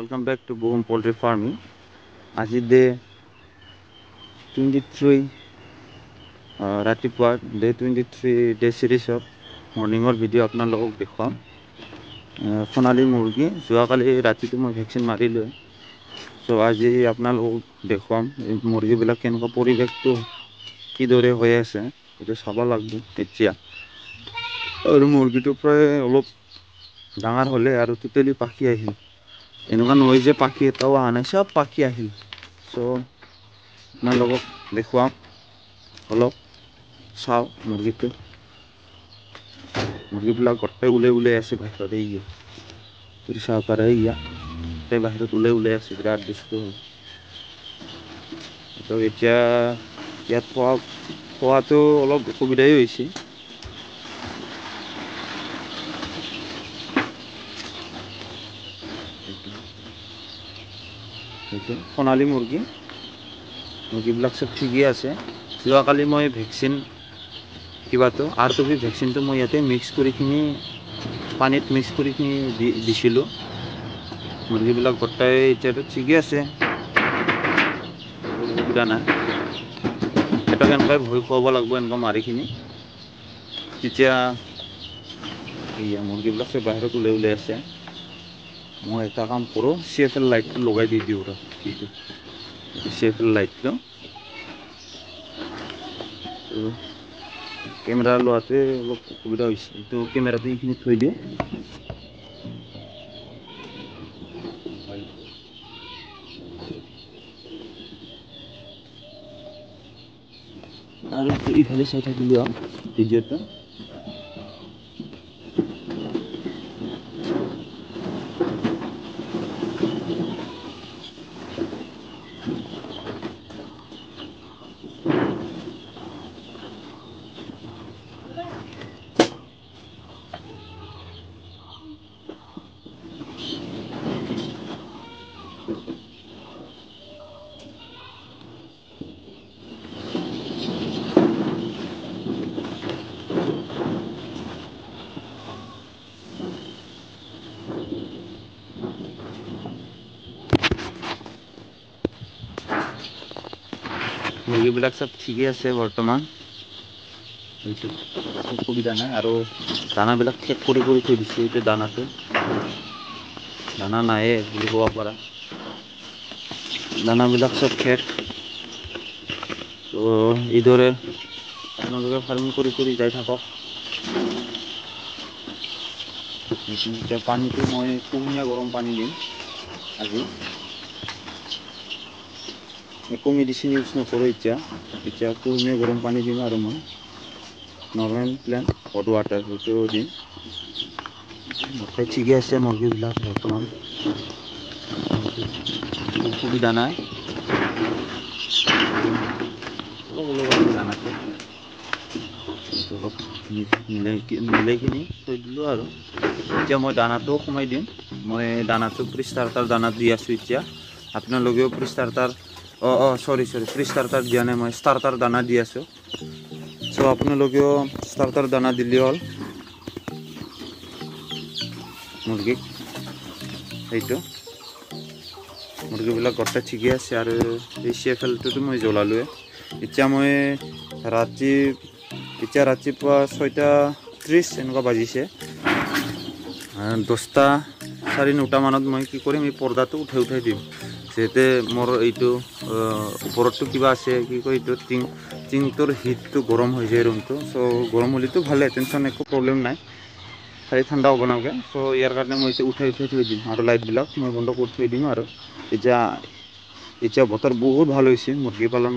Welcome back to Boom Poultry Farming. As is day 23 Ratipua day 23 day series of morning or video apna logok dekham Sonali murgi joakali rati to moi vaccine marilu so aji apna logok dekham murgi bilak kenuka poribek to kidore hoye ase etu saba lagbo etia aru murgi to pray olop ডাঙৰ হলে আৰু totally পাখি আহিল এনেকুৱা নহয় যে পাখি এটাও আহা নাই সব পাখি আহিল সো না লগক দেখুৱাম অলপ চাও মুৰ্গীবিলাক গটে উলে আছে বাহিৰত এই পুৰিছা পাৰে ইয়া তে বাহিৰত উলে আছে বিৰাট দুষ্ট তো এতিয়া ইয়াত খোৱাটো অলপ অসুবিধাই হৈছে সোণালী মুৰ্গীবিলাক সব ঠিকই আছে যোৱাকালি মই ভেকচিন কিবাটো আৰটিভি ভেকচিনটো মই ইয়াতে মিক্স কৰি কিনি পানীত মিক্স কৰি কিনি দিছিলো মুৰ্গীবিলাক গটাই এতিয়াটো ঠিকই আছে অসুবিধা নাই এটা কেনেকৈ ভয় খুৱাব লাগিব এনেকৈ মাৰিখিনি তেতিয়া এই মুৰ্গীবিলাক সব বাহিৰত উলে আছে মই এটা কাম কৰো সিএফএল লাইট লগাই দি দিও ৰ সিএফএল লাইট তো ক্যামেৰা লোৱাতে অলপ অসুবিধা হৈছে তো ক্যামেৰাটো এইখিনি থৈ দিও আৰু ইফালে চাই থাকিলো ভিডিওটো মুৰ্গীবিলাক সব ঠিকই আছে বৰ্তমান এইটো অসুবিধা নাই আৰু দানাবিলাক চেক কৰি থৈ দিছে এইটো দানা নাই বুলি ক'ব পাৰা দানাবিলাক সব শেষ তো এইদৰে আপোনালোকে ফাৰ্মিং কৰি যাই থাকক এতিয়া পানীটো মই কুহুমীয়া গৰম পানী দিম আজি একো মেডিসিন ইউজ নকৰো এতিয়া কুহুমীয়া গৰম পানী দিম আৰু মই নৰ্মেল প্লেন হট ওয়াটাৰ সেইটো দিম ঠিকই আছে মুৰ্গীবিলাক বৰ্তমান অসুবিধা নাই মিলাই কিনি থৈ দিলো আৰু এতিয়া মই দানাটো কমাই দিম মই দানাটো প্ৰি-ষ্টাৰ্টাৰ দানা দি আছো এতিয়া আপোনালোকেও প্ৰি-ষ্টাৰ্টাৰ সৰি প্ৰি-ষ্টাৰ্টাৰ দিয়া নাই মই ষ্টাৰ্টাৰ দানা দি আছো সো আপোনালোকেও ষ্টাৰ্টাৰ দানা দিলে হ'ল মুৰ্গীক এইটো মুৰ্গীবিলাক গটে ঠিকই আছে আৰু এই সিএফএলটো মই জ্বলালোৱে এতিয়া মই ৰাতিপুৱা 6:30 এনেকুৱা বাজিছে 10টা 9:30 মানত মই কি কৰিম এই পৰ্দাটো উঠাই দিম যেতে মোৰ এইটো ওপৰতো কিবা আছে কি কয় এইটো টিংটোৰ হিটটো গৰম হৈ যায় ৰুমটো সো গৰম হলিতো ভালে টেনশন একো প্ৰবলেম নাই খালি ঠাণ্ডা হ'ব নালাগে সো ইয়াৰ কাৰণে মই উঠাই থৈ দিম আৰু লাইটবিলাক মই বন্ধ কৰি থৈ দিম আৰু এতিয়া বতৰ বহুত ভাল হৈছে মুৰ্গী পালন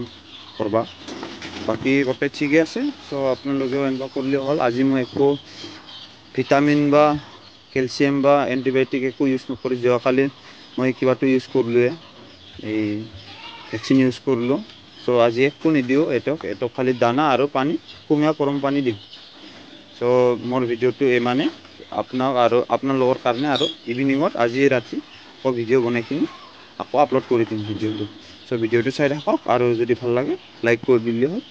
কৰবা বাকি গটে ঠিকই আছে সো আপোনালোকেও এনেকুৱা কৰিলে হ'ল আজি মই একো ভিটামিন বা ক্যালসিয়াম বা এন্টিবায়োটিক একো ইউজ নকৰি যোৱাকালি মই কিবাটো ইউজ কৰিলোৱে এই ভেকচিন ইউজ কৰিলো সো আজি একো নিদিও এটো খালি দানা আৰু পানী কুহুমীয়া গৰম পানী দিম সো মোৰ ভিডিওটো মানে আপোনালোকৰ কাৰণে আৰু ইভিনিঙত আজি ৰাতি ভিডিও বনাই কিনি আকৌ আপলোড কৰি দিম ভিডিওটো সো ভিডিওটো চাই থাকক আৰু যদি ভাল লাগে লাইক কৰি দিলে হ'ল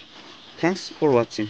থ্যাঙ্কস ফৰ ওয়াচিং